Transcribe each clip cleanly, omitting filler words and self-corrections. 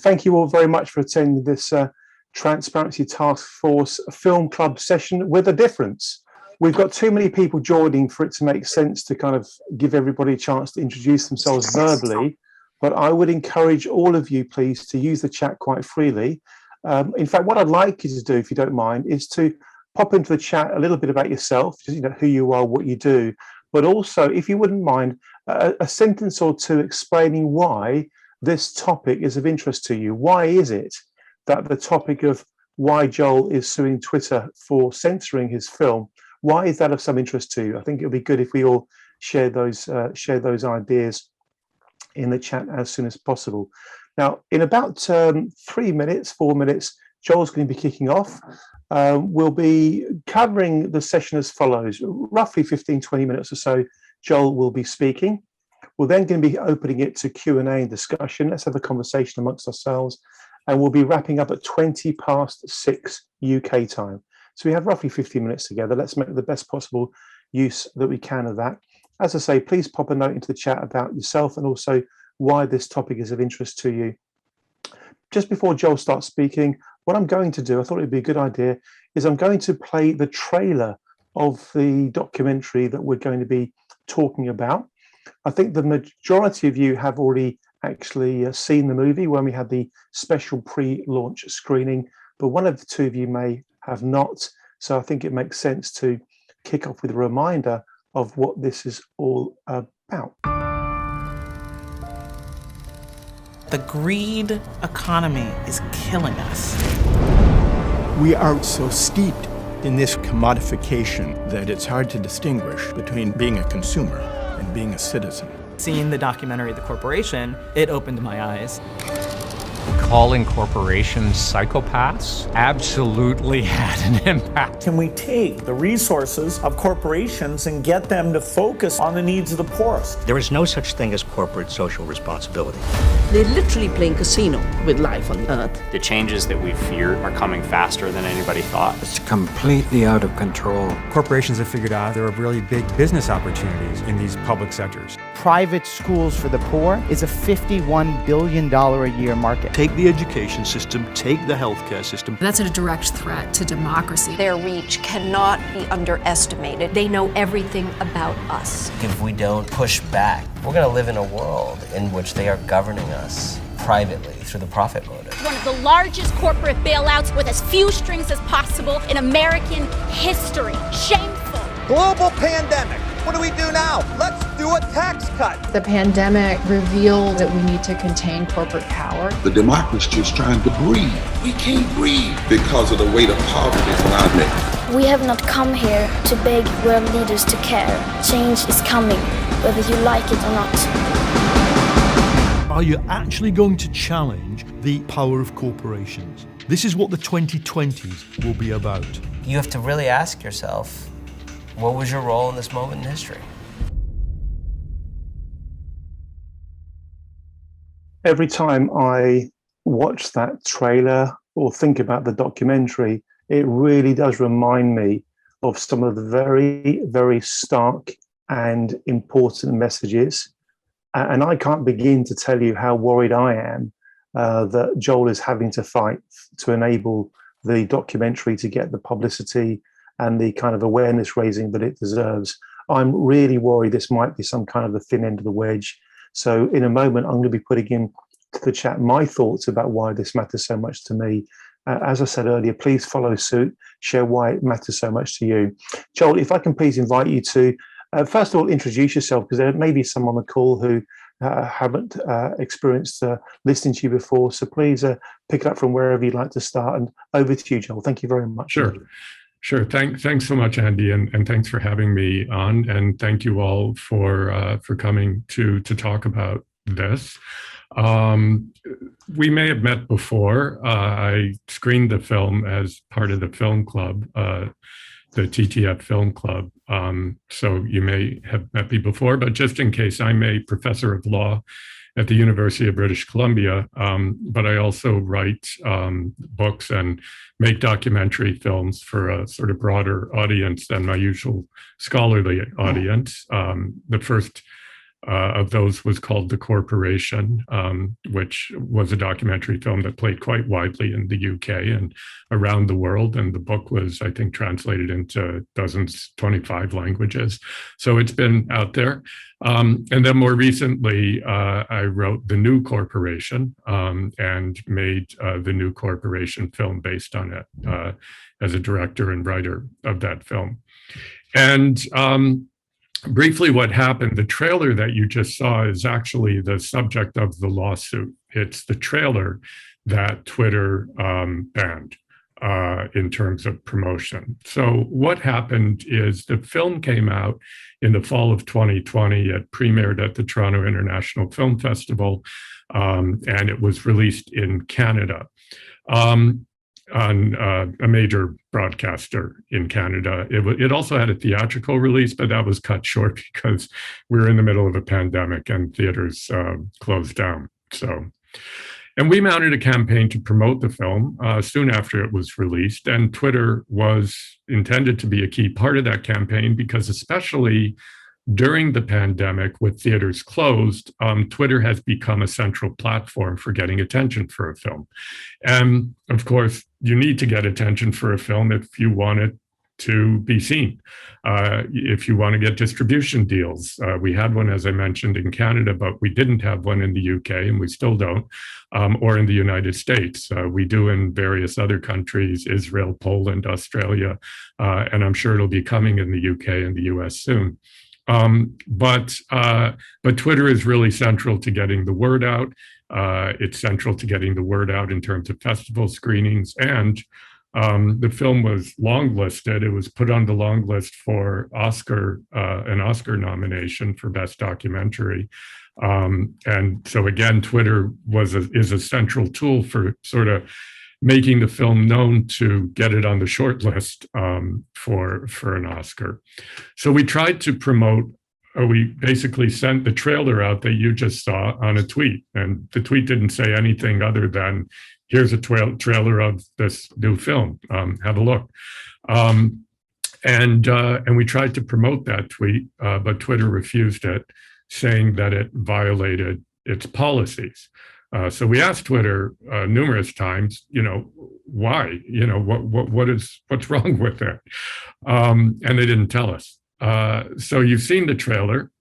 thank you all very much for attending this Transparency Task Force Film Club session with a difference. We've got too many people joining for it to make sense to kind of give everybody a chance to introduce themselves verbally, but I would encourage all of you, please, to use the chat quite freely. In fact, what I'd like you to do, if you don't mind, is to pop into the chat a little bit about yourself, just, who you are, what you do, but also, if you wouldn't mind, a sentence or two explaining why this topic is of interest to you. Why is it that the topic of why Joel is suing Twitter for censoring his film, why is that of some interest to you? I think it would be good if we all share those ideas in the chat as soon as possible. Now, in about 4 minutes, Joel's going to be kicking off. We'll be covering the session as follows. Roughly 15, 20 minutes or so, Joel will be speaking. We're then going to be opening it to Q&A and discussion. Let's have a conversation amongst ourselves. And we'll be wrapping up at 6:20 UK time. So we have roughly 15 minutes together. Let's make the best possible use that we can of that. As I say, please pop a note into the chat about yourself and also why this topic is of interest to you. Just before Joel starts speaking, what I'm going to do, I thought it'd be a good idea, is I'm going to play the trailer of the documentary that we're going to be talking about. I think the majority of you have already actually seen the movie when we had the special pre-launch screening, but one of the two of you may have not. So I think it makes sense to kick off with a reminder of what this is all about. The greed economy is killing us. We are so steeped in this commodification that it's hard to distinguish between being a consumer and being a citizen. Seeing the documentary The Corporation, it opened my eyes. Calling corporations psychopaths absolutely had an impact. Can we take the resources of corporations and get them to focus on the needs of the poorest? There is no such thing as corporate social responsibility. They're literally playing casino with life on Earth. The changes that we fear are coming faster than anybody thought. It's completely out of control. Corporations have figured out there are really big business opportunities in these public sectors. Private schools for the poor is a $51 billion a year market. Take the education system, take the healthcare system. That's a direct threat to democracy. Their reach cannot be underestimated. They know everything about us. If we don't push back, we're going to live in a world in which they are governing us privately through the profit motive. One of the largest corporate bailouts with as few strings as possible in American history. Shameful. Global pandemic. What do we do now? Let's do a tax cut. The pandemic revealed that we need to contain corporate power. The democracy is trying to breathe. We can't breathe because of the weight of poverty on our neck. We have not come here to beg world leaders to care. Change is coming, whether you like it or not. Are you actually going to challenge the power of corporations? This is what the 2020s will be about. You have to really ask yourself, what was your role in this moment in history? Every time I watch that trailer or think about the documentary, it really does remind me of some of the very, very stark and important messages. And I can't begin to tell you how worried I am that Joel is having to fight to enable the documentary to get the publicity and the kind of awareness raising that it deserves. I'm really worried this might be some kind of the thin end of the wedge. So in a moment, I'm going to be putting into the chat my thoughts about why this matters so much to me. As I said earlier, please follow suit, share why it matters so much to you. Joel, if I can please invite you to, first of all, introduce yourself, because there may be some on the call who haven't experienced listening to you before. So please pick it up from wherever you'd like to start. And over to you, Joel. Thank you very much. Sure. Thanks so much, Andy, and thanks for having me on. And thank you all for coming to talk about this. We may have met before. I screened the film as part of the film club, the TTF film club. So you may have met me before, but just in case, I'm a professor of law at the University of British Columbia, but I also write books and make documentary films for a sort of broader audience than my usual scholarly audience. The first of those was called The Corporation, which was a documentary film that played quite widely in the UK and around the world. And the book was, I think, translated into 25 languages. So it's been out there. And then more recently, I wrote The New Corporation and made the New Corporation film based on it as a director and writer of that film. And briefly, what happened, the trailer that you just saw is actually the subject of the lawsuit. It's the trailer that Twitter banned in terms of promotion. So what happened is the film came out in the fall of 2020. It premiered at the Toronto International Film Festival, and it was released in Canada. On a major broadcaster in Canada. It also had a theatrical release, but that was cut short because we were in the middle of a pandemic and theaters closed down. And we mounted a campaign to promote the film soon after it was released. And Twitter was intended to be a key part of that campaign because especially during the pandemic, with theaters closed, Twitter has become a central platform for getting attention for a film. And of course, you need to get attention for a film if you want it to be seen, if you want to get distribution deals. We had one, as I mentioned, in Canada, but we didn't have one in the UK, and we still don't, or in the United States. We do in various other countries, Israel, Poland, Australia, and I'm sure it'll be coming in the UK and the US soon. But Twitter is really central to getting the word out. It's central to getting the word out in terms of festival screenings. And the film was longlisted. It was put on the long list for an Oscar nomination for Best Documentary. And so again, Twitter is a central tool for sort of making the film known to get it on the short list for an Oscar. So we tried to promote, we basically sent the trailer out that you just saw on a tweet. And the tweet didn't say anything other than, here's a trailer of this new film, have a look. And we tried to promote that tweet, but Twitter refused it, saying that it violated its policies. So we asked Twitter numerous times, why, what's wrong with it? And they didn't tell us. So you've seen the trailer.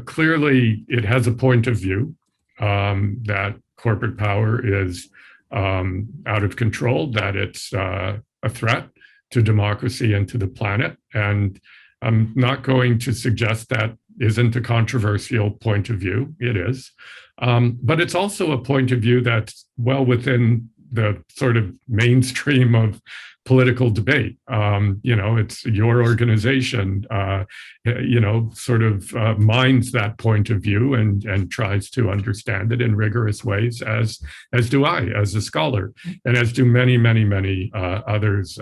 Clearly, it has a point of view that corporate power is out of control, that it's a threat to democracy and to the planet. And I'm not going to suggest that isn't a controversial point of view. It is. But it's also a point of view that's well within the sort of mainstream of political debate. It's your organization, sort of mines that point of view and tries to understand it in rigorous ways, as do I, as a scholar, and as do many, many, many others,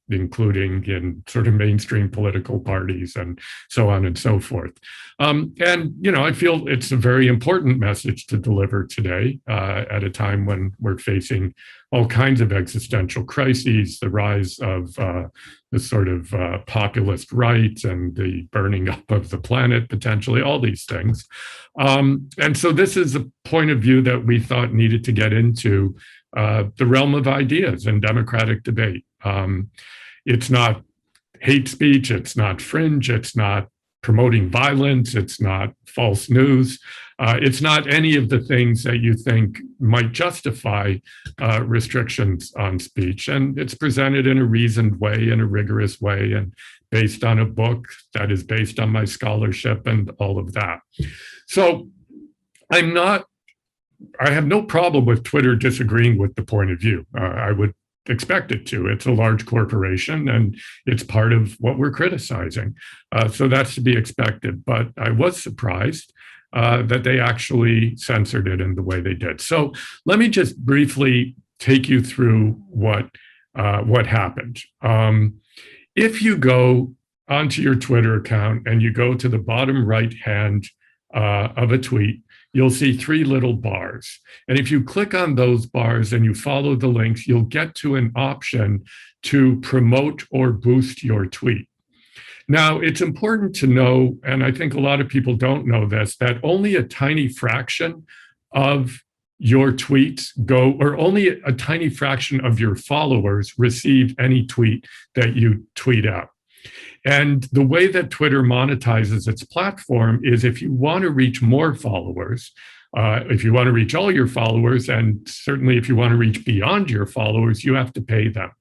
including in sort of mainstream political parties and so on and so forth. I feel it's a very important message to deliver today at a time when we're facing all kinds of existential crises, the rise of the sort of populist right and the burning up of the planet, potentially, all these things. And so this is a point of view that we thought needed to get into the realm of ideas and democratic debate. It's not hate speech, it's not fringe, it's not promoting violence, it's not false news. It's not any of the things that you think might justify restrictions on speech. And it's presented in a reasoned way, in a rigorous way, and based on a book that is based on my scholarship and all of that. So I have no problem with Twitter disagreeing with the point of view. I would expect it to. It's a large corporation and it's part of what we're criticizing. So that's to be expected. But I was surprised that they actually censored it in the way they did. So let me just briefly take you through what happened. If you go onto your Twitter account and you go to the bottom right hand of a tweet, you'll see three little bars. And if you click on those bars and you follow the links, you'll get to an option to promote or boost your tweet. Now, it's important to know, and I think a lot of people don't know this, that only a tiny fraction of your tweets go, or only a tiny fraction of your followers receive any tweet that you tweet out. And the way that Twitter monetizes its platform is if you want to reach more followers, if you want to reach all your followers, and certainly if you want to reach beyond your followers, you have to pay them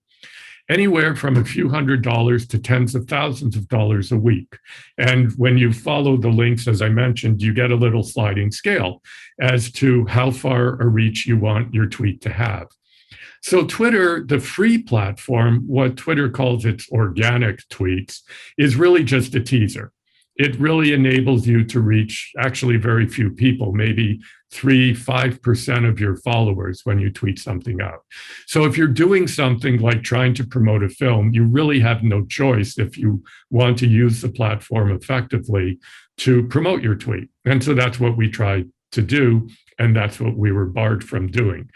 anywhere from a few $100s to tens of thousands of dollars a week. And when you follow the links, as I mentioned, you get a little sliding scale as to how far a reach you want your tweet to have. So Twitter, the free platform, what Twitter calls its organic tweets, is really just a teaser. It really enables you to reach actually very few people, maybe 3-5% of your followers when you tweet something out. So if you're doing something like trying to promote a film, you really have no choice if you want to use the platform effectively to promote your tweet. And so that's what we tried to do, and that's what we were barred from doing.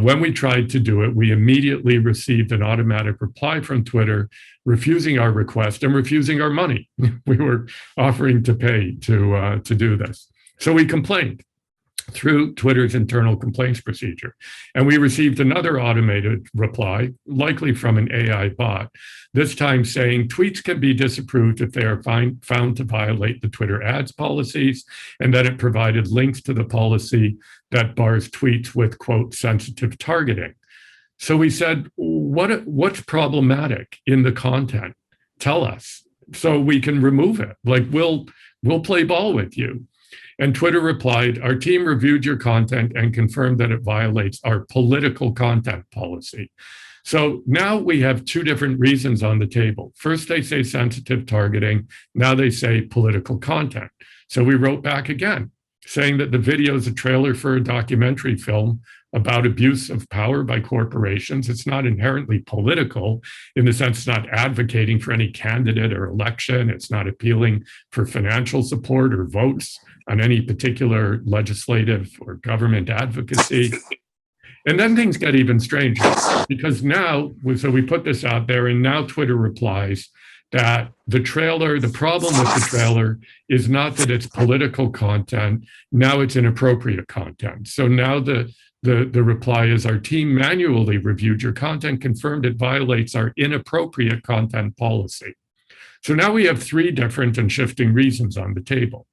When we tried to do it, we immediately received an automatic reply from Twitter refusing our request and refusing our money. We were offering to pay to do this. So we complained through Twitter's internal complaints procedure. And we received another automated reply, likely from an AI bot, this time saying tweets can be disapproved if they are found to violate the Twitter ads policies, and that it provided links to the policy that bars tweets with, quote, sensitive targeting. So we said, what's problematic in the content? Tell us so we can remove it. Like, we'll play ball with you. And Twitter replied, our team reviewed your content and confirmed that it violates our political content policy. So now we have two different reasons on the table. First, they say sensitive targeting. Now they say political content. So we wrote back again, saying that the video is a trailer for a documentary film about abuse of power by corporations. It's not inherently political in the sense it's not advocating for any candidate or election. It's not appealing for financial support or votes on any particular legislative or government advocacy. And then things get even stranger because now, so we put this out there and now Twitter replies that the problem with the trailer is not that it's political content, now it's inappropriate content. So now the reply is our team manually reviewed your content, confirmed it violates our inappropriate content policy. So now we have three different and shifting reasons on the table.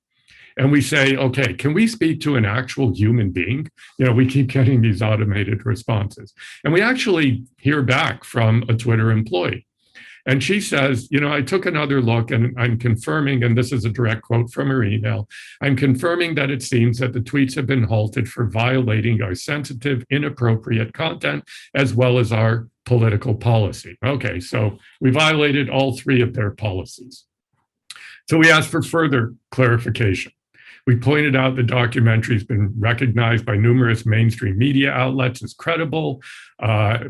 And we say, okay, can we speak to an actual human being? We keep getting these automated responses. And we actually hear back from a Twitter employee. And she says, I took another look and I'm confirming, and this is a direct quote from her email, I'm confirming that it seems that the tweets have been halted for violating our sensitive, inappropriate content, as well as our political policy. Okay, so we violated all three of their policies. So we asked for further clarification. We pointed out the documentary has been recognized by numerous mainstream media outlets as credible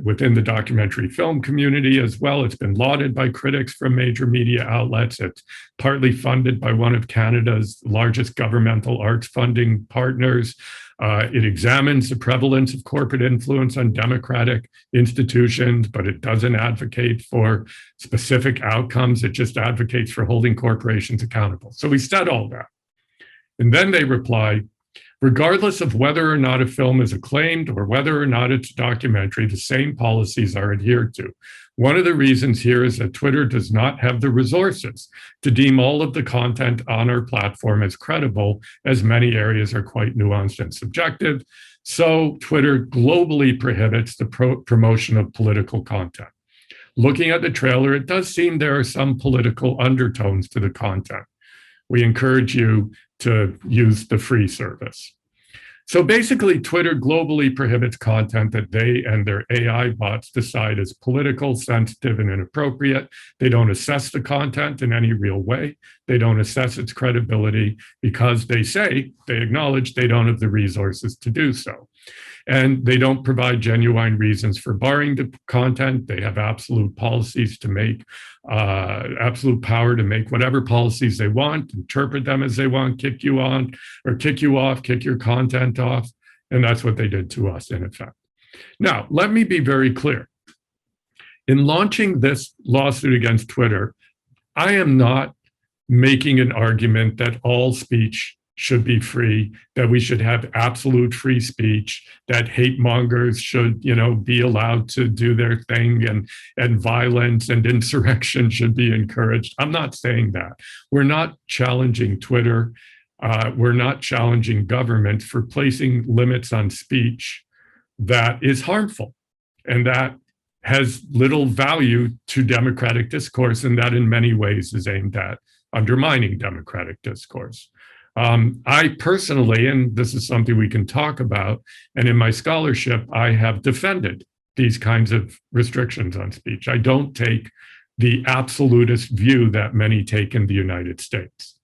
within the documentary film community as well. It's been lauded by critics from major media outlets. It's partly funded by one of Canada's largest governmental arts funding partners. It examines the prevalence of corporate influence on democratic institutions, but it doesn't advocate for specific outcomes. It just advocates for holding corporations accountable. So we said all that. And then they reply, regardless of whether or not a film is acclaimed or whether or not it's a documentary, the same policies are adhered to. One of the reasons here is that Twitter does not have the resources to deem all of the content on our platform as credible, as many areas are quite nuanced and subjective. So Twitter globally prohibits the promotion of political content. Looking at the trailer, it does seem there are some political undertones to the content. We encourage you to use the free service. So basically, Twitter globally prohibits content that they and their AI bots decide is political, sensitive, and inappropriate. They don't assess the content in any real way. They don't assess its credibility because they acknowledge they don't have the resources to do so. And they don't provide genuine reasons for barring the content. They have absolute policies to make, absolute power to make whatever policies they want, interpret them as they want, kick you on or kick you off, kick your content off. And that's what they did to us in effect. Now, let me be very clear. In launching this lawsuit against Twitter, I am not making an argument that all speech should be free, that we should have absolute free speech, that hate mongers should, be allowed to do their thing, and violence and insurrection should be encouraged. I'm not saying that. We're not challenging Twitter. We're not challenging government for placing limits on speech that is harmful and that has little value to democratic discourse, and that in many ways is aimed at undermining democratic discourse. I personally, and this is something we can talk about, and in my scholarship, I have defended these kinds of restrictions on speech. I don't take the absolutist view that many take in the United States.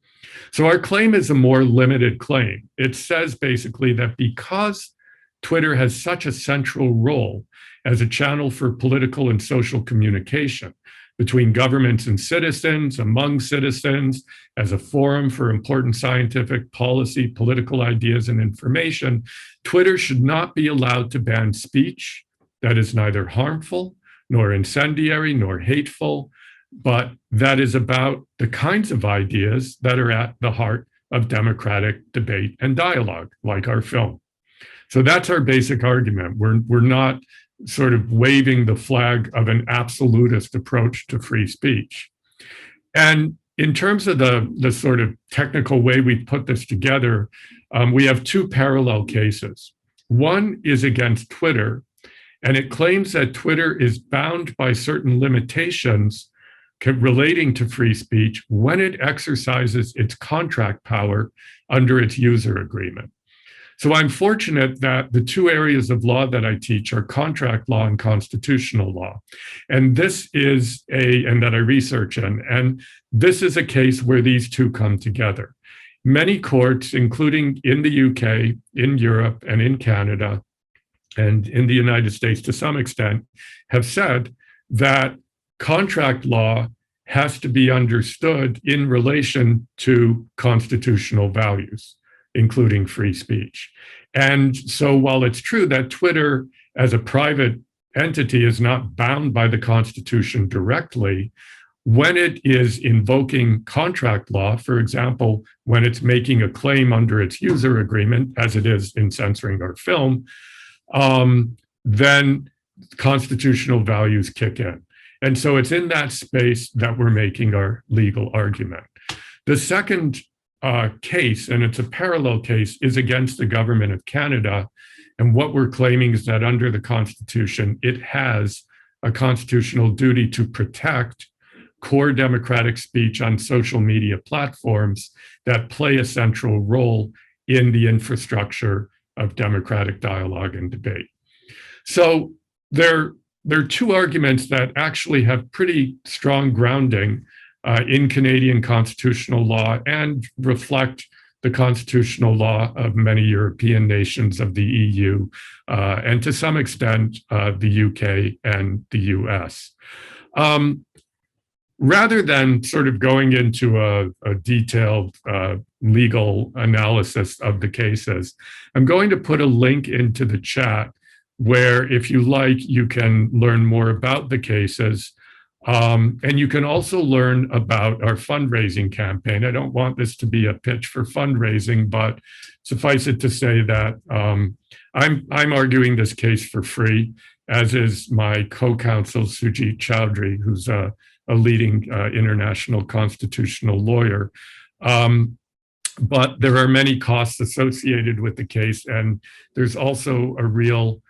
So our claim is a more limited claim. It says basically that because Twitter has such a central role as a channel for political and social communication between governments and citizens, among citizens, as a forum for important scientific, policy, political ideas, and information, Twitter should not be allowed to ban speech that is neither harmful, nor incendiary, nor hateful, but that is about the kinds of ideas that are at the heart of democratic debate and dialogue, like our film. So that's our basic argument. We're not sort of waving the flag of an absolutist approach to free speech. And in terms of the sort of technical way we put this together, we have two parallel cases. One is against Twitter, and it claims that Twitter is bound by certain limitations relating to free speech when it exercises its contract power under its user agreement. So I'm fortunate that the two areas of law that I teach are contract law and constitutional law. And this is and that I research in, and this is a case where these two come together. Many courts, including in the UK, in Europe, and in Canada, and in the United States to some extent, have said that contract law has to be understood in relation to constitutional values, including free speech. And so while it's true that Twitter as a private entity is not bound by the Constitution directly, when it is invoking contract law, for example, when it's making a claim under its user agreement, as it is in censoring our film, then constitutional values kick in. And so it's in that space that we're making our legal argument. The second case, and it's a parallel case, is against the government of Canada. And what we're claiming is that under the Constitution, it has a constitutional duty to protect core democratic speech on social media platforms that play a central role in the infrastructure of democratic dialogue and debate. So there are two arguments that actually have pretty strong grounding in Canadian constitutional law and reflect the constitutional law of many European nations of the EU, and to some extent, the UK and the US. Rather than sort of going into a detailed legal analysis of the cases, I'm going to put a link into the chat where, if you like, you can learn more about the cases. And you can also learn about our fundraising campaign. I don't want this to be a pitch for fundraising, but suffice it to say that I'm arguing this case for free, as is my co-counsel, Sujit Chowdhury, who's a leading international constitutional lawyer. But there are many costs associated with the case, and there's also a real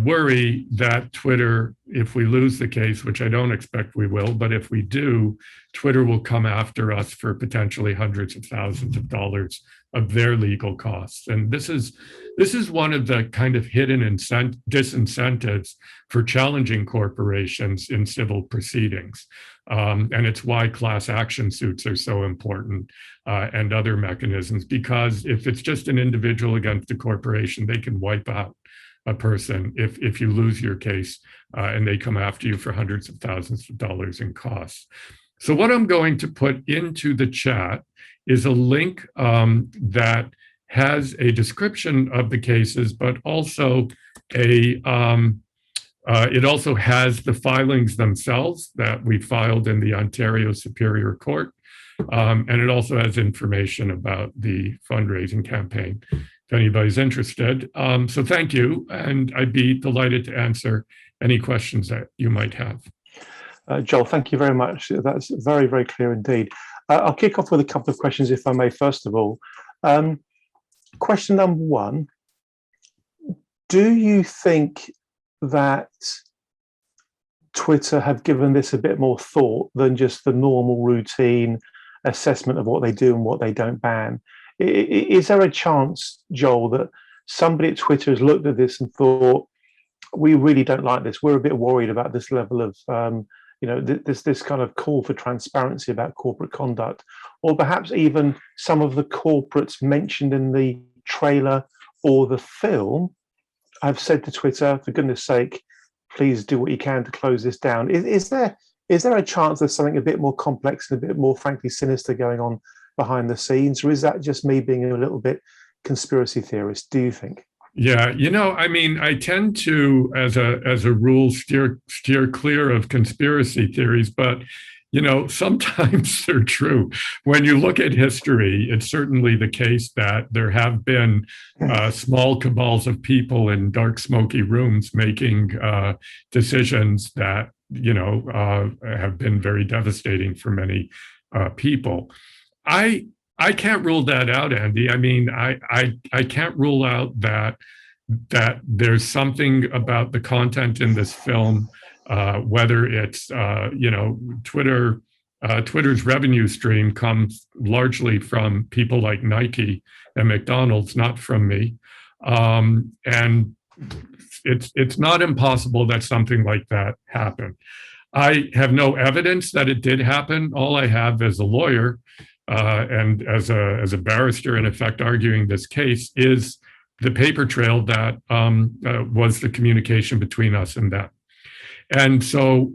worry that Twitter, if we lose the case, which I don't expect we will, but if we do, Twitter will come after us for potentially hundreds of thousands of dollars of their legal costs. And this is one of the kind of hidden disincentives for challenging corporations in civil proceedings. And it's why class action suits are so important, and other mechanisms, because if it's just an individual against a corporation, they can wipe out a person if you lose your case, and they come after you for hundreds of thousands of dollars in costs. So what I'm going to put into the chat is a link that has a description of the cases, but also a It also has the filings themselves that we filed in the Ontario Superior Court. And it also has information about the fundraising campaign, if anybody's interested. So thank you, and I'd be delighted to answer any questions that you might have. Joel, thank you very much. That's very, very clear indeed. I'll kick off with a couple of questions, if I may, first of all. Question number one, do you think that Twitter have given this a bit more thought than just the normal routine assessment of what they do and what they don't ban? Is there a chance, Joel, that somebody at Twitter has looked at this and thought, we really don't like this, we're a bit worried about this level of this kind of call for transparency about corporate conduct, or perhaps even some of the corporates mentioned in the trailer or the film have said to Twitter, for goodness sake, please do what you can to close this down? Is there a chance there's something a bit more complex and a bit more, frankly, sinister going on behind the scenes, or is that just me being a little bit conspiracy theorist, do you think? Yeah, I mean, I tend to, as a rule, steer clear of conspiracy theories, but sometimes they're true. When you look at history, it's certainly the case that there have been small cabals of people in dark, smoky rooms making decisions that have been very devastating for many people. I can't rule that out, Andy. I mean, I can't rule out that there's something about the content in this film, whether it's Twitter's revenue stream comes largely from people like Nike and McDonald's, not from me, and it's not impossible that something like that happened. I have no evidence that it did happen. All I have as a lawyer and as a barrister, in effect, arguing this case, is the paper trail that was the communication between us and them. And so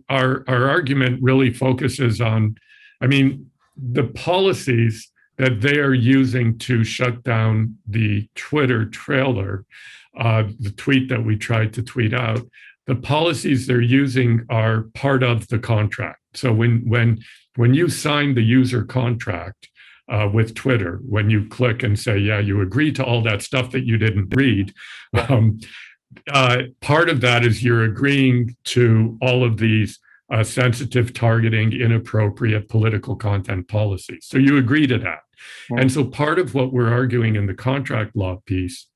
our argument really focuses on, the policies that they are using to shut down the Twitter trailer, the tweet that we tried to tweet out. The policies they're using are part of the contract. So when you sign the user contract with Twitter, when you click and say, yeah, you agree to all that stuff that you didn't read, part of that is you're agreeing to all of these sensitive targeting, inappropriate political content policies. So you agree to that. And so part of what we're arguing in the contract law piece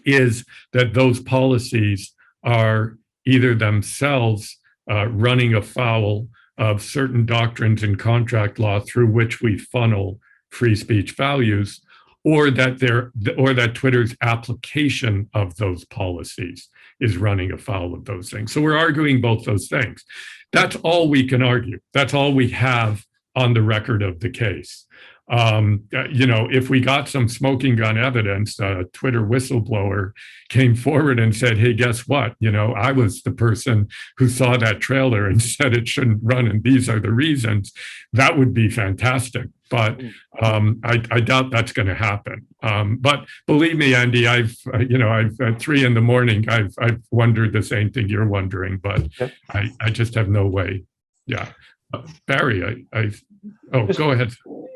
is that those policies are either themselves running afoul of certain doctrines in contract law through which we funnel free speech values, or that Twitter's application of those policies is running afoul of those things. So we're arguing both those things. That's all we can argue. That's all we have on the record of the case. If we got some smoking gun evidence, a Twitter whistleblower came forward and said, hey, guess what? I was the person who saw that trailer and said it shouldn't run, and these are the reasons. That would be fantastic. But I doubt that's going to happen. But believe me, Andy, I've at 3 a.m, I've wondered the same thing you're wondering, but I just have no way. Yeah. Barry, go ahead.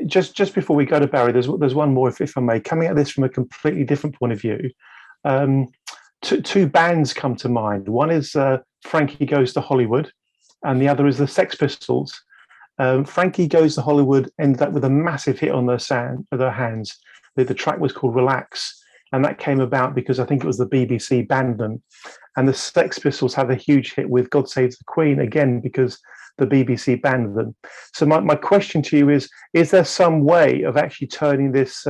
Just before we go to Barry, there's one more, if I may, coming at this from a completely different point of view. Two bands come to mind. One is Frankie Goes to Hollywood, and the other is the Sex Pistols. Frankie Goes to Hollywood ended up with a massive hit on their hands. The track was called Relax, and that came about because I think it was the BBC banned them. And the Sex Pistols had a huge hit with God Save the Queen, again, because the BBC banned them. So my question to you is there some way of actually turning this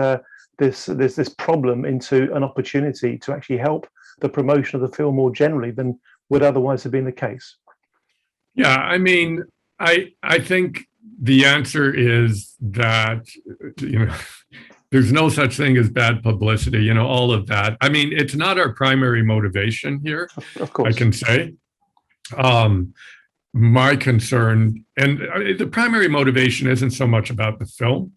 problem into an opportunity to actually help the promotion of the film more generally than would otherwise have been the case? Yeah, I think the answer is that, there's no such thing as bad publicity, all of that. It's not our primary motivation here, of course. I can say. My concern, and the primary motivation isn't so much about the film.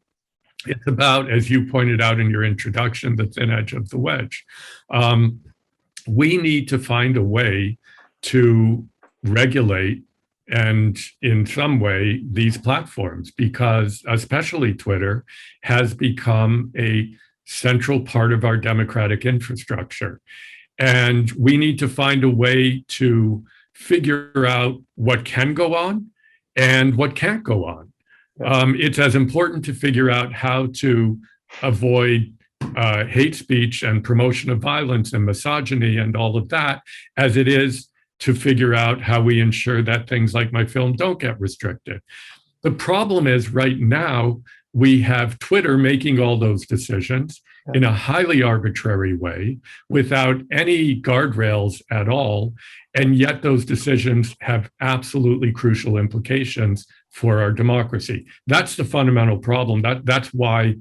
It's about, as you pointed out in your introduction, the thin edge of the wedge. We need to find a way to regulate and in some way these platforms, because especially Twitter has become a central part of our democratic infrastructure. And we need to find a way to figure out what can go on and what can't go on. It's as important to figure out how to avoid hate speech and promotion of violence and misogyny and all of that as it is to figure out how we ensure that things like my film don't get restricted. The problem is right now, we have Twitter making all those decisions in a highly arbitrary way without any guardrails at all. And yet those decisions have absolutely crucial implications for our democracy. That's the fundamental problem. That's why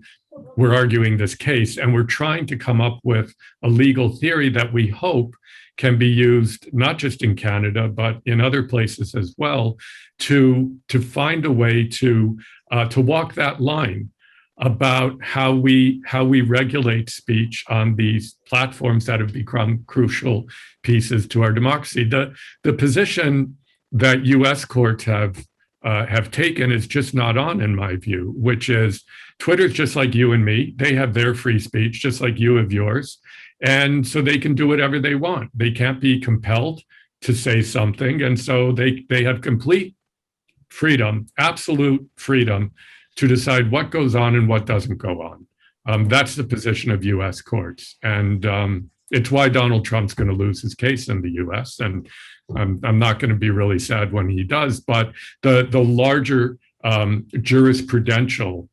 we're arguing this case. And we're trying to come up with a legal theory that we hope can be used not just in Canada, but in other places as well, to find a way to walk that line about how we regulate speech on these platforms that have become crucial pieces to our democracy. The position that U.S. courts have taken is just not on, in my view, which is Twitter's just like you and me. They have their free speech, just like you have yours. And so they can do whatever they want. They can't be compelled to say something. And so they have complete freedom, absolute freedom to decide what goes on and what doesn't go on. That's the position of US courts. And it's why Donald Trump's going to lose his case in the US. And I'm not going to be really sad when he does, but the larger jurisprudential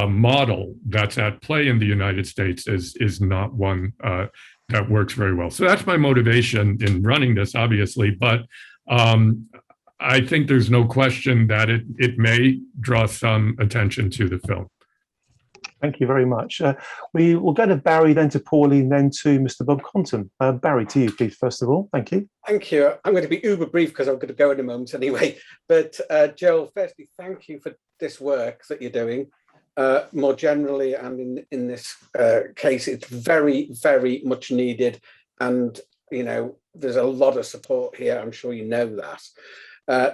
model that's at play in the United States is not one that works very well. So that's my motivation in running this, obviously, but I think there's no question that it may draw some attention to the film. Thank you very much. We will go to Barry, then to Pauline, then to Mr. Bob Compton. Barry, to you, please, first of all. Thank you. Thank you. I'm going to be uber brief because I'm going to go in a moment anyway. But Joel, firstly, thank you for this work that you're doing. More generally, and in this case, it's very, very much needed. And, you know, there's a lot of support here. I'm sure you know that.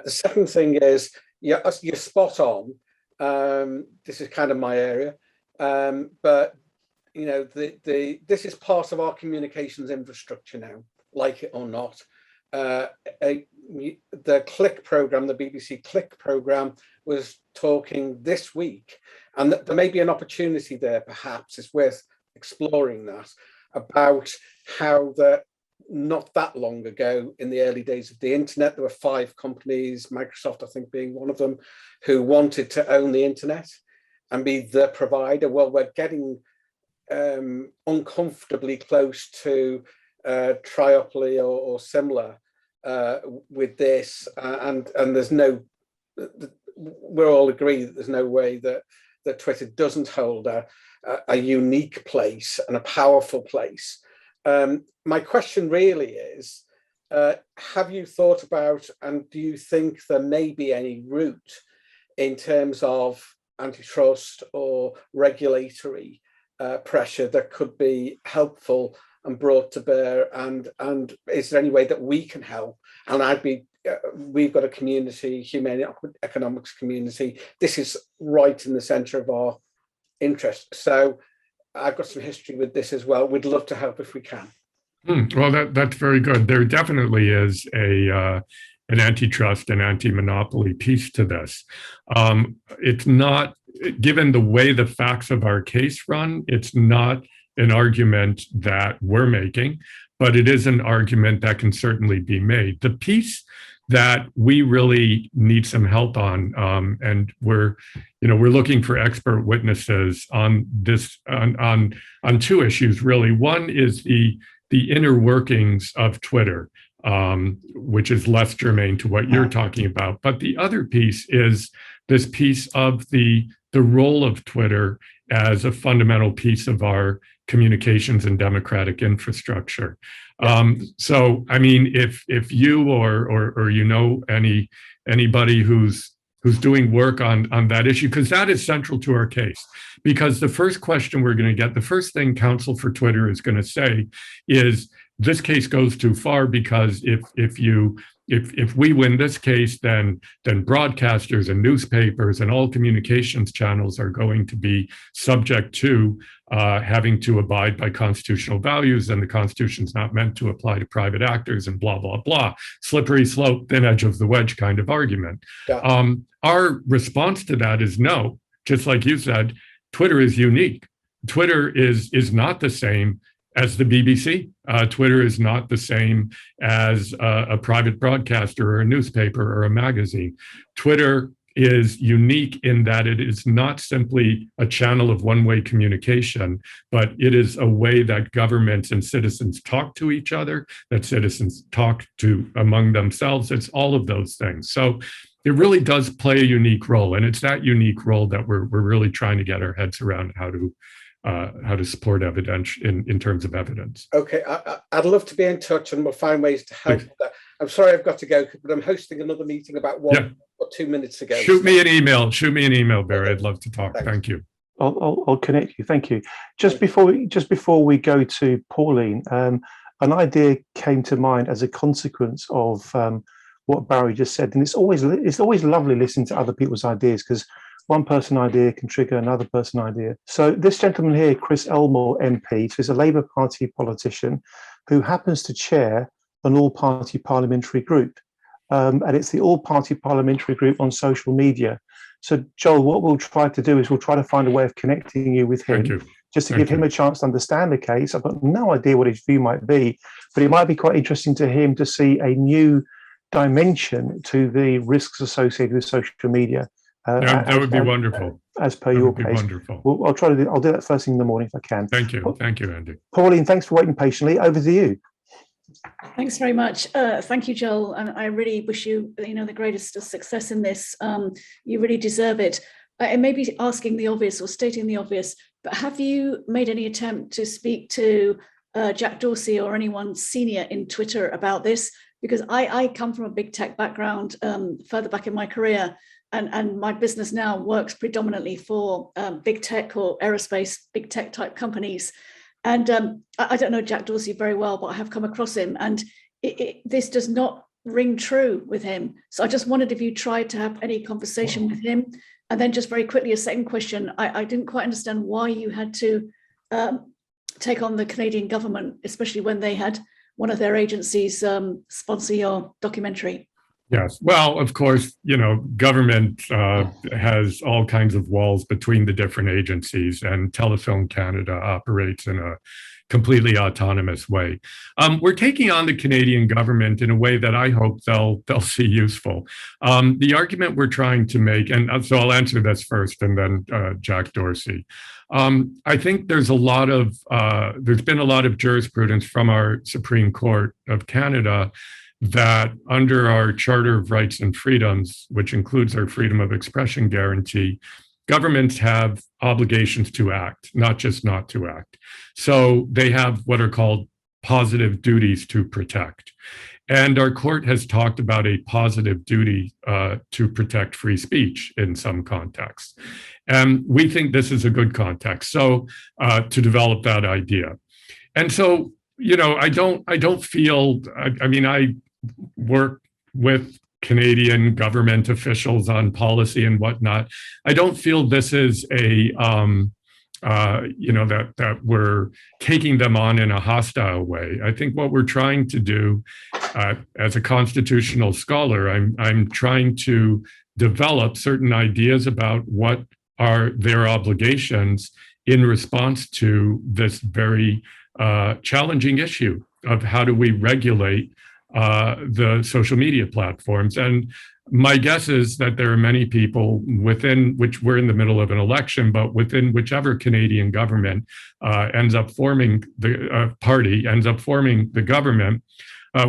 The second thing is, you're spot on. This is kind of my area. But, you know, this is part of our communications infrastructure now, like it or not. The Click program, the BBC Click program, was talking this week, and there may be an opportunity there, perhaps it's worth exploring that, about how not that long ago, in the early days of the internet, there were 5 companies, Microsoft, I think, being one of them, who wanted to own the internet and be the provider. Well, we're getting uncomfortably close to triopoly or similar with this, and there's no, we're all agree that there's no way that Twitter doesn't hold a unique place and a powerful place. My question really is, have you thought about, and do you think there may be any route in terms of antitrust or regulatory pressure that could be helpful and brought to bear, and is there any way that we can help? And we've got a community, humane economics community. This is right in the center of our interest. So I've got some history with this as well. We'd love to help if we can. Well, that's very good. There definitely is an antitrust and anti-monopoly piece to this. It's not, given the way the facts of our case run, it's not an argument that we're making, but it is an argument that can certainly be made. The piece that we really need some help on, and we're looking for expert witnesses on this, on 2 issues really. One is the inner workings of Twitter, which is less germane to what you're talking about. But the other piece is this piece of the role of Twitter as a fundamental piece of our communications and democratic infrastructure. So, I mean, if you or you know anybody who's doing work on that issue, because that is central to our case. Because the first question we're going to get, the first thing counsel for Twitter is going to say is this case goes too far, because if we win this case, then broadcasters and newspapers and all communications channels are going to be subject to having to abide by constitutional values, and the Constitution's not meant to apply to private actors, and blah, blah, blah. Slippery slope, thin edge of the wedge kind of argument. Yeah. Our response to that is no. Just like you said, Twitter is unique. Twitter is not the same as the BBC. Twitter is not the same as a private broadcaster or a newspaper or a magazine. Twitter is unique in that it is not simply a channel of one-way communication, but it is a way that governments and citizens talk to each other, that citizens talk to among themselves. It's all of those things. So it really does play a unique role, and it's that unique role that we're really trying to get our heads around how to support evidence in terms of evidence. Okay, I'd love to be in touch, and we'll find ways to help with that. I'm sorry I've got to go, but I'm hosting another meeting about 1 or 2 minutes ago. Shoot me an email, Barry. I'd love to talk. Thank you. I'll connect you. Thank you. Just before we go to Pauline, an idea came to mind as a consequence of what Barry just said, and it's always lovely listening to other people's ideas, because one person idea can trigger another person idea. So this gentleman here, Chris Elmore MP, who's a Labour Party politician who happens to chair an all-party parliamentary group, and it's the all-party parliamentary group on social media. So Joel, what we'll try to do is we'll try to find a way of connecting you with him, just to give him a chance to understand the case. I've got no idea what his view might be, but it might be quite interesting to him to see a new dimension to the risks associated with social media. That would be wonderful. As per your case. Wonderful. Well, I'll do that first thing in the morning if I can. Thank you, Andy. Pauline, thanks for waiting patiently. Over to you. Thanks very much. Thank you, Joel. And I really wish you, the greatest of success in this. You really deserve it. It may be asking the obvious or stating the obvious, but have you made any attempt to speak to Jack Dorsey or anyone senior in Twitter about this? Because I come from a big tech background further back in my career, and my business now works predominantly for big tech or aerospace, big tech type companies. And I don't know Jack Dorsey very well, but I have come across him, and this does not ring true with him. So I just wondered if you tried to have any conversation with him. And then just very quickly, a second question. I didn't quite understand why you had to take on the Canadian government, especially when they had one of their agencies sponsor your documentary. Yes. Well, of course, government has all kinds of walls between the different agencies, and Telefilm Canada operates in a completely autonomous way. We're taking on the Canadian government in a way that I hope they'll see useful. The argument we're trying to make, and so I'll answer this first, and then Jack Dorsey. I think there's been a lot of jurisprudence from our Supreme Court of Canada that under our Charter of Rights and Freedoms, which includes our freedom of expression guarantee, governments have obligations to act, not just not to act. So they have what are called positive duties to protect. And our court has talked about a positive duty to protect free speech in some contexts. And we think this is a good context. So to develop that idea. And so, I don't feel, I work with Canadian government officials on policy and whatnot. I don't feel this is that we're taking them on in a hostile way. I think what we're trying to do as a constitutional scholar, I'm trying to develop certain ideas about what are their obligations in response to this very challenging issue of how do we regulate the social media platforms. And my guess is that there are many people within which we're in the middle of an election, but within whichever Canadian government ends up forming the government,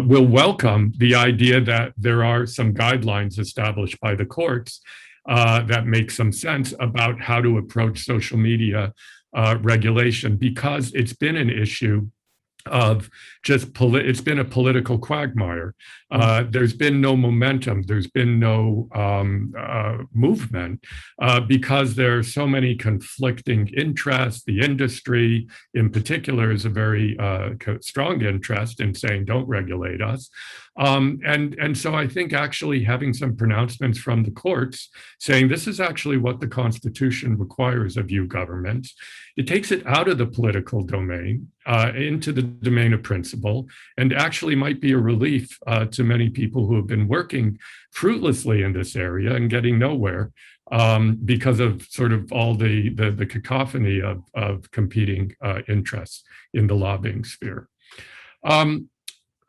will welcome the idea that there are some guidelines established by the courts that make some sense about how to approach social media regulation, because it's been an issue of just it's been a political quagmire. There's been no momentum. There's been no movement because there are so many conflicting interests. The industry in particular is a very strong interest in saying, don't regulate us. And so I think actually having some pronouncements from the courts saying this is actually what the Constitution requires of you governments, it takes it out of the political domain into the domain of principle, and actually might be a relief to many people who have been working fruitlessly in this area and getting nowhere because of sort of all the cacophony of competing interests in the lobbying sphere.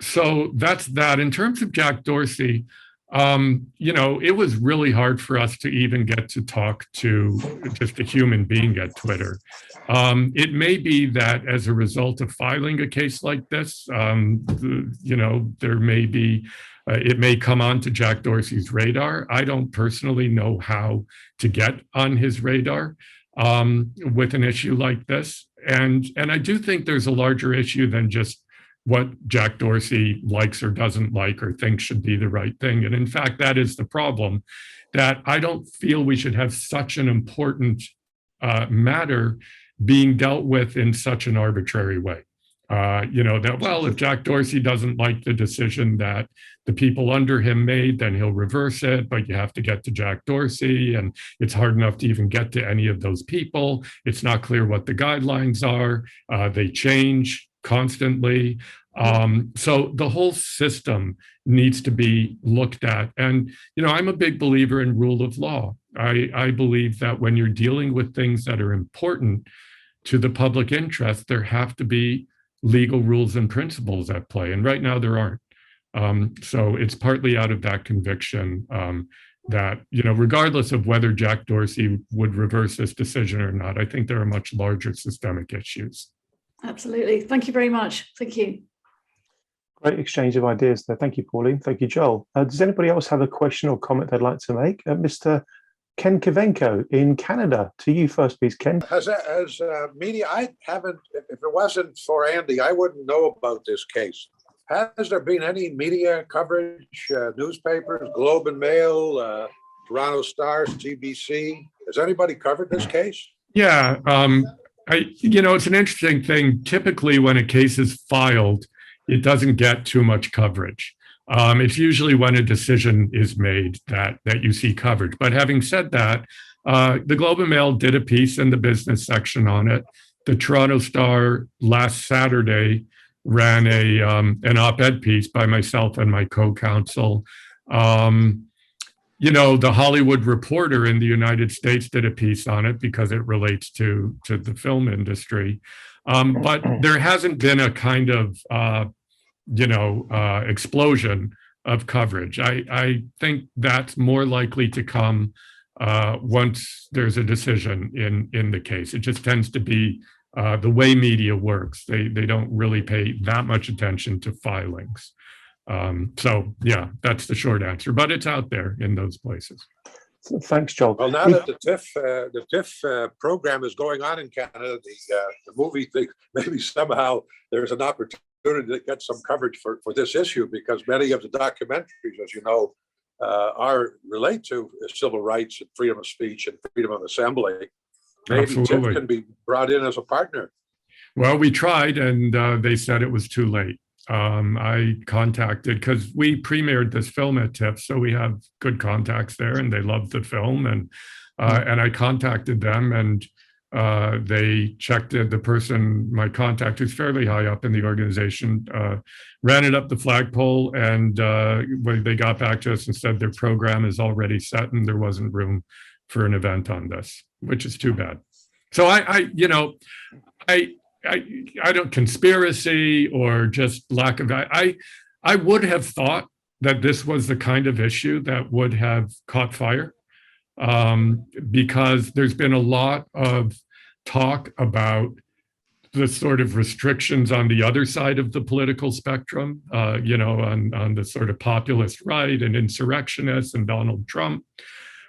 So that's that. In terms of Jack Dorsey, it was really hard for us to even get to talk to just a human being at Twitter. It may be that as a result of filing a case like this, there may be, it may come onto Jack Dorsey's radar. I don't personally know how to get on his radar with an issue like this. And I do think there's a larger issue than just what Jack Dorsey likes or doesn't like or thinks should be the right thing. And in fact, that is the problem, that I don't feel we should have such an important matter being dealt with in such an arbitrary way. If Jack Dorsey doesn't like the decision that the people under him made, then he'll reverse it, but you have to get to Jack Dorsey, and it's hard enough to even get to any of those people. It's not clear what the guidelines are. They change constantly. So the whole system needs to be looked at. And, I'm a big believer in rule of law. I believe that when you're dealing with things that are important to the public interest, there have to be legal rules and principles at play. And right now there aren't. So it's partly out of that conviction that, regardless of whether Jack Dorsey would reverse this decision or not, I think there are much larger systemic issues. Absolutely. Thank you very much. Thank you. Great exchange of ideas there. Thank you, Pauline. Thank you, Joel. Does anybody else have a question or comment they'd like to make? Mr. Ken Kavenko in Canada. To you first, please, Ken. As media, I haven't, if it wasn't for Andy, I wouldn't know about this case. Has there been any media coverage, newspapers, Globe and Mail, Toronto Star, CBC? Has anybody covered this case? Yeah. It's an interesting thing. Typically, when a case is filed, it doesn't get too much coverage. It's usually when a decision is made that you see coverage. But having said that, the Globe and Mail did a piece in the business section on it. The Toronto Star last Saturday ran an op-ed piece by myself and my co-counsel. The Hollywood Reporter in the United States did a piece on it because it relates to the film industry. But there hasn't been a kind of, explosion of coverage. I think that's more likely to come once there's a decision in the case. It just tends to be the way media works. They don't really pay that much attention to filings. So yeah, that's the short answer, but it's out there in those places. Thanks, Joel. Well, now that the TIFF program is going on in Canada, the movie thing, maybe somehow there's an opportunity to get some coverage for this issue, because many of the documentaries, as you know, relate to civil rights and freedom of speech and freedom of assembly. Maybe TIFF can be brought in as a partner. Well, we tried, and they said it was too late. I contacted, because we premiered this film at TIFF, so we have good contacts there, and they loved the film, and I contacted them, and they checked it. The person, my contact, who's fairly high up in the organization, ran it up the flagpole, and when they got back to us and said their program is already set and there wasn't room for an event on this, which is too bad. So I don't, conspiracy or just lack of, I would have thought that this was the kind of issue that would have caught fire, because there's been a lot of talk about the sort of restrictions on the other side of the political spectrum, on the sort of populist right and insurrectionists and Donald Trump.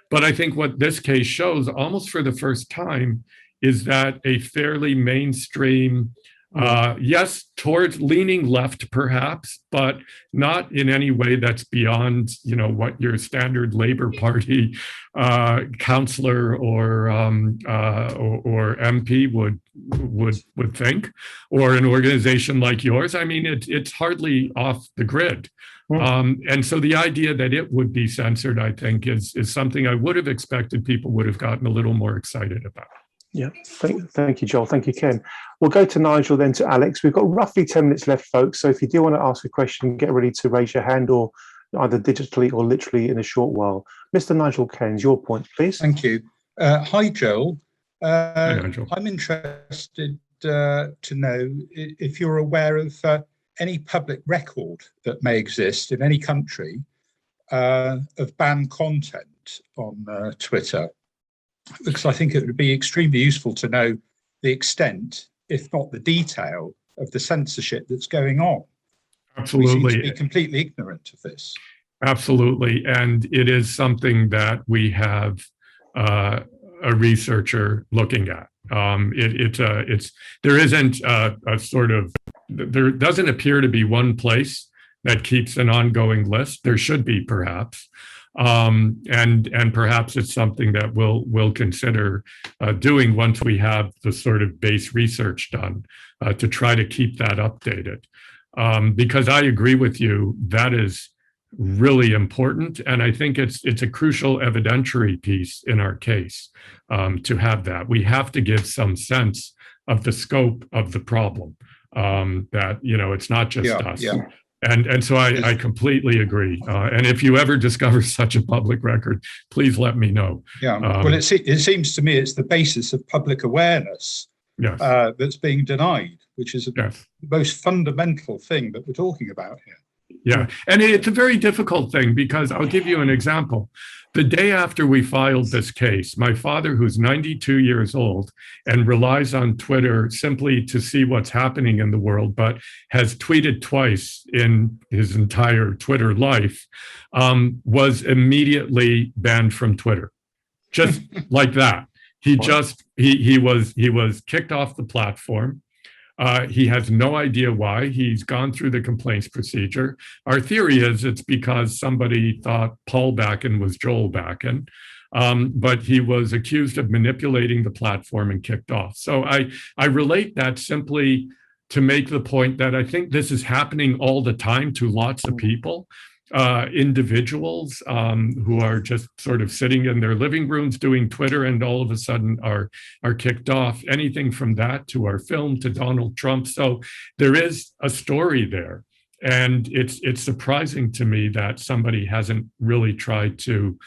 But I think what this case shows, almost for the first time, is that a fairly mainstream Yes, towards leaning left, perhaps, but not in any way that's beyond, what your standard Labour Party councillor or MP would think, or an organization like yours. I mean, it's hardly off the grid. And so the idea that it would be censored, I think, is something I would have expected people would have gotten a little more excited about. Yeah, thank you, Joel. Thank you, Ken. We'll go to Nigel, then to Alex. We've got roughly 10 minutes left, folks. So if you do want to ask a question, get ready to raise your hand, or either digitally or literally in a short while. Mr. Nigel Keynes, your point, please. Thank you. Hi, Joel. Hi, Nigel. I'm interested to know if you're aware of any public record that may exist in any country of banned content on Twitter. Because I think it would be extremely useful to know the extent, if not the detail, of the censorship that's going on. Absolutely. We seem to be completely ignorant of this. Absolutely. And it is something that we have a researcher looking at. There isn't there doesn't appear to be one place that keeps an ongoing list. There should be, perhaps. And perhaps it's something that we'll consider doing once we have the sort of base research done to try to keep that updated. Because I agree with you, that is really important, and I think it's a crucial evidentiary piece in our case to have that. We have to give some sense of the scope of the problem. That it's not just us. Yeah. And so I completely agree. And if you ever discover such a public record, please let me know. Yeah. Well, it seems to me it's the basis of public awareness that's being denied, which is the most fundamental thing that we're talking about here. Yeah. And it's a very difficult thing, because I'll give you an example. The day after we filed this case, my father, who's 92 years old and relies on Twitter simply to see what's happening in the world, but has tweeted twice in his entire Twitter life, was immediately banned from Twitter. Just like that. He was kicked off the platform. He has no idea why. He's gone through the complaints procedure. Our theory is it's because somebody thought Paul Bakan was Joel Bakan, but he was accused of manipulating the platform and kicked off. So I relate that simply to make the point that I think this is happening all the time to lots of people. Individuals who are just sort of sitting in their living rooms doing Twitter and all of a sudden are kicked off. Anything from that to our film to Donald Trump. So there is a story there, and it's surprising to me that somebody hasn't really tried to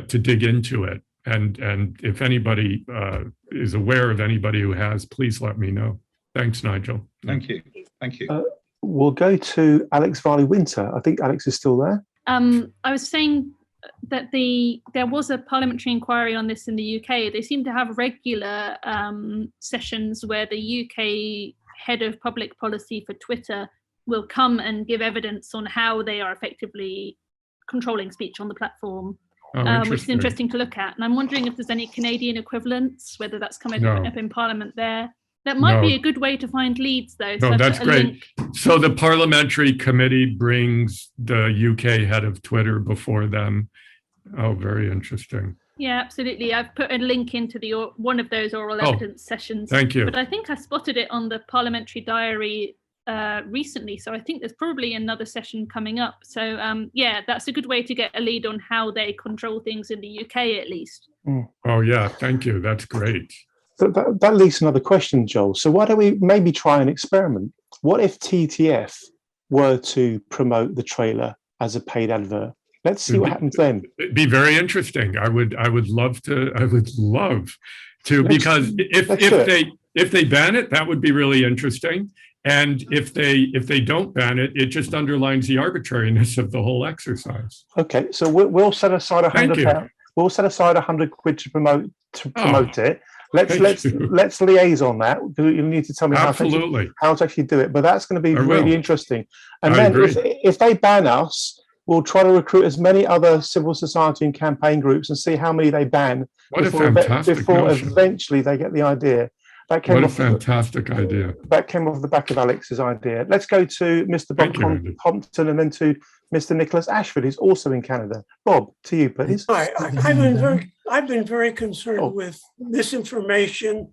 dig into it. And if anybody is aware of anybody who has, please let me know. Thanks, Nigel. Thank you. Thank you. We'll go to Alex Varley-Winter. I think Alex is still there. I was saying that there was a parliamentary inquiry on this in the UK. They seem to have regular sessions where the UK head of public policy for Twitter will come and give evidence on how they are effectively controlling speech on the platform, which is interesting to look at. And I'm wondering if there's any Canadian equivalents, whether that's coming up in Parliament there. That might be a good way to find leads, though. No, that's great. So the parliamentary committee brings the UK head of Twitter before them. Oh, very interesting. Yeah, absolutely. I've put a link into one of those oral evidence sessions. Thank you. But I think I spotted it on the parliamentary diary recently. So I think there's probably another session coming up. So yeah, that's a good way to get a lead on how they control things in the UK, at least. Oh, yeah. Thank you. That's great. That leads to another question, Joel. So why don't we maybe try an experiment? What if TTF were to promote the trailer as a paid advert? Let's see what happens then. It'd be very interesting. I would love to. Because if they ban it, that would be really interesting. And if they don't ban it, it just underlines the arbitrariness of the whole exercise. Okay, so we'll set aside £100. We'll set aside £100 to promote it. Let's liaise on that. You need to tell me how to actually do it. But that's going to be really interesting. And then if they ban us, we'll try to recruit as many other civil society and campaign groups and see how many they ban before eventually they get the idea. That came What a off fantastic idea. That came off the back of Alex's idea. Let's go to Mr. Bob Compton and then to Mr. Nicholas Ashford, who's also in Canada. Bob, to you, please. Hi, I've been very concerned with misinformation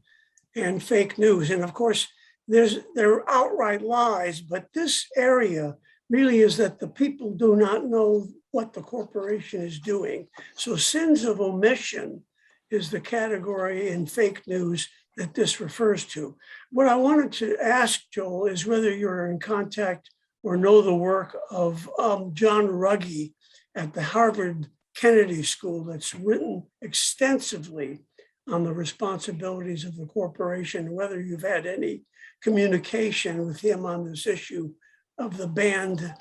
and fake news. And of course, there are outright lies, but this area really is that the people do not know what the corporation is doing. So sins of omission is the category in fake news that this refers to. What I wanted to ask, Joel, is whether you're in contact or know the work of John Ruggie at the Harvard Kennedy School that's written extensively on the responsibilities of the corporation, whether you've had any communication with him on this issue of the banned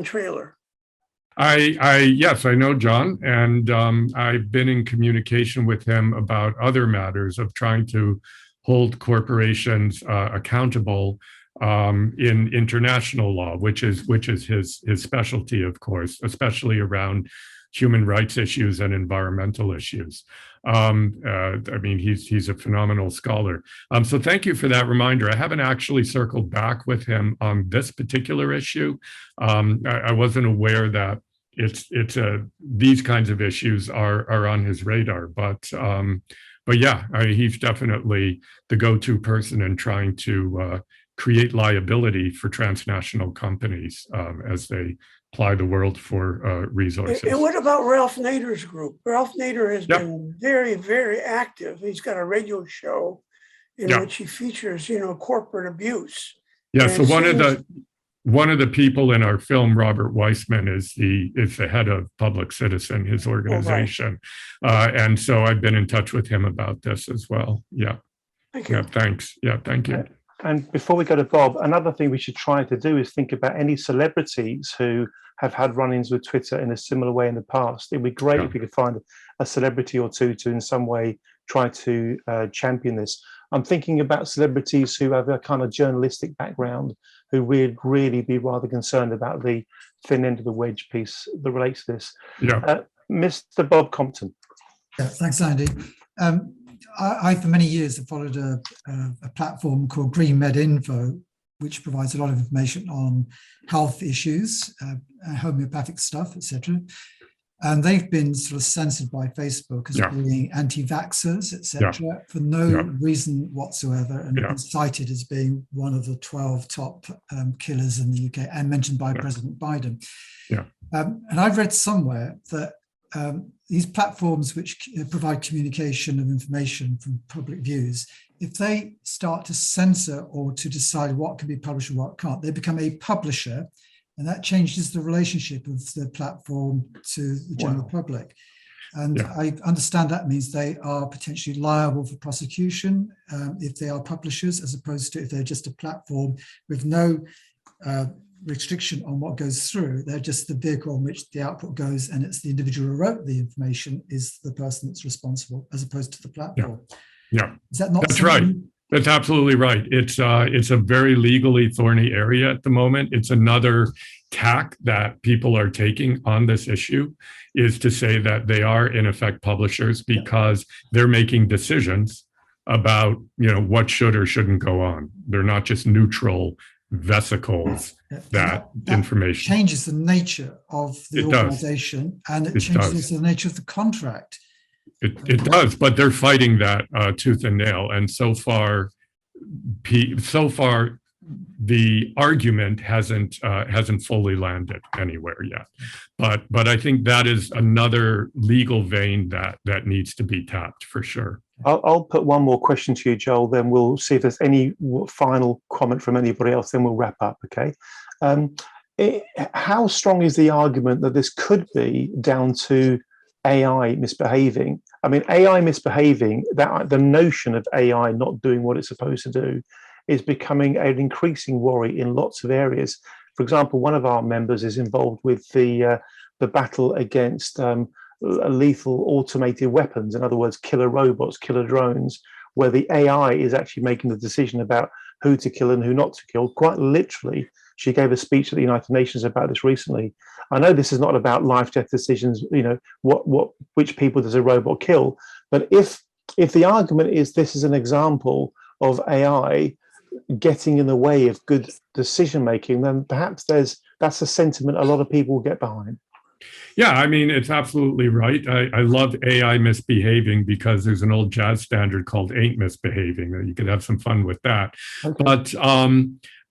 trailer. Yes, I know John, and I've been in communication with him about other matters of trying to hold corporations accountable in international law, which is his specialty, of course, especially around human rights issues and environmental issues. I mean, he's a phenomenal scholar. So thank you for that reminder. I haven't actually circled back with him on this particular issue. I wasn't aware that these kinds of issues are on his radar, but yeah, he's definitely the go-to person in trying to create liability for transnational companies as they ply the world for resources. And what about Ralph Nader's group? Ralph Nader has been very, very active. He's got a radio show in which he features, corporate abuse. Yeah. So one of the people in our film, Robert Weissman, is the head of Public Citizen, his organization, and so I've been in touch with him about this as well. Yeah. Thank you. Yeah. Thanks. Yeah. Thank you. And before we go to Bob, another thing we should try to do is think about any celebrities who have had run-ins with Twitter in a similar way in the past. It'd be great if we could find a celebrity or two to in some way try to champion this. I'm thinking about celebrities who have a kind of journalistic background who would really be rather concerned about the thin end of the wedge piece that relates to this. Yeah. Mr. Bob Compton. Yeah, thanks, Andy. I, for many years, have followed a platform called Green Med Info, which provides a lot of information on health issues, homeopathic stuff, etc. And they've been sort of censored by Facebook as being anti-vaxxers, etc., for no reason whatsoever, and been cited as being one of the 12 top killers in the UK, and mentioned by President Biden. And I've read somewhere that these platforms which provide communication of information from public views, if they start to censor or to decide what can be published and what can't, they become a publisher, and that changes the relationship of the platform to the general public. And I understand that means they are potentially liable for prosecution if they are publishers, as opposed to if they're just a platform with no restriction on what goes through. They're just the vehicle on which the output goes, and it's the individual who wrote the information is the person that's responsible, as opposed to the platform. Is that not? That's right. That's absolutely right. It's a very legally thorny area at the moment. It's another tack that people are taking on this issue, is to say that they are in effect publishers because they're making decisions about what should or shouldn't go on. They're not just neutral vesicles that information changes the nature of the organization, and it changes the nature of the contract. It does, but they're fighting that tooth and nail, and so far the argument hasn't fully landed anywhere yet. But I think that is another legal vein that needs to be tapped for sure. I'll put one more question to you, Joel, then we'll see if there's any final comment from anybody else, then we'll wrap up, okay? How strong is the argument that this could be down to AI misbehaving? I mean, AI misbehaving, the notion of AI not doing what it's supposed to do is becoming an increasing worry in lots of areas. For example, one of our members is involved with the battle against lethal automated weapons, in other words, killer robots, killer drones, where the AI is actually making the decision about who to kill and who not to kill. Quite literally, she gave a speech at the United Nations about this recently. I know this is not about life-death decisions, which people does a robot kill, but if if the argument is this is an example of AI getting in the way of good decision making, then perhaps that's a sentiment a lot of people will get behind. Yeah, I mean, it's absolutely right. I love AI misbehaving because there's an old jazz standard called ain't misbehaving. You could have some fun with that. Okay.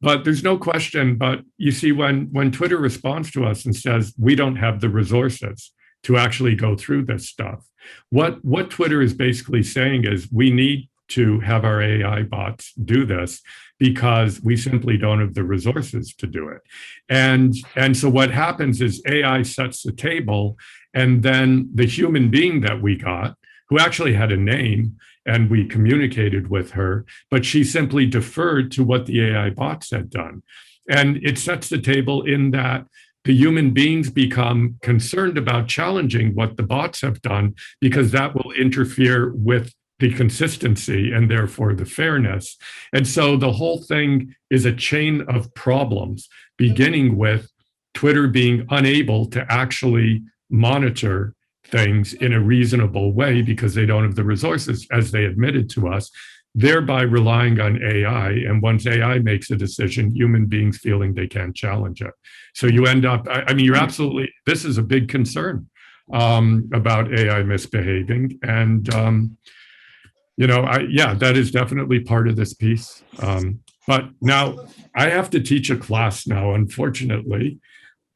But there's no question. But you see, when Twitter responds to us and says, we don't have the resources to actually go through this stuff, what Twitter is basically saying is we need to have our AI bots do this because we simply don't have the resources to do it. And so what happens is AI sets the table, and then the human being that we got, who actually had a name, and we communicated with her, but she simply deferred to what the AI bots had done. And it sets the table in that the human beings become concerned about challenging what the bots have done, because that will interfere with the consistency and therefore the fairness. And so the whole thing is a chain of problems, beginning with Twitter being unable to actually monitor things in a reasonable way because they don't have the resources, as they admitted to us, thereby relying on AI. And once AI makes a decision, human beings feeling they can't challenge it. So you end up, I mean, you're absolutely, this is a big concern about AI misbehaving. And, you know, that is definitely part of this piece. But now I have to teach a class now, unfortunately.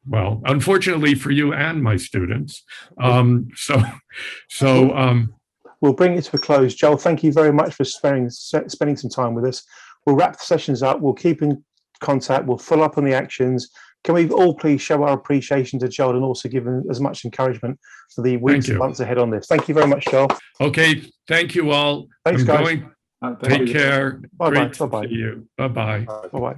Well, unfortunately for you and my students. So we'll bring it to a close. Joel, thank you very much for spending some time with us. We'll wrap the sessions up. We'll keep in contact. We'll follow up on the actions. Can we all please show our appreciation to Joel and also give him as much encouragement for the weeks and months ahead on this? Thank you very much, Joel. Okay, thank you all. Thanks, guys. Take care. Bye-bye. Great to see you. Bye-bye. Bye-bye.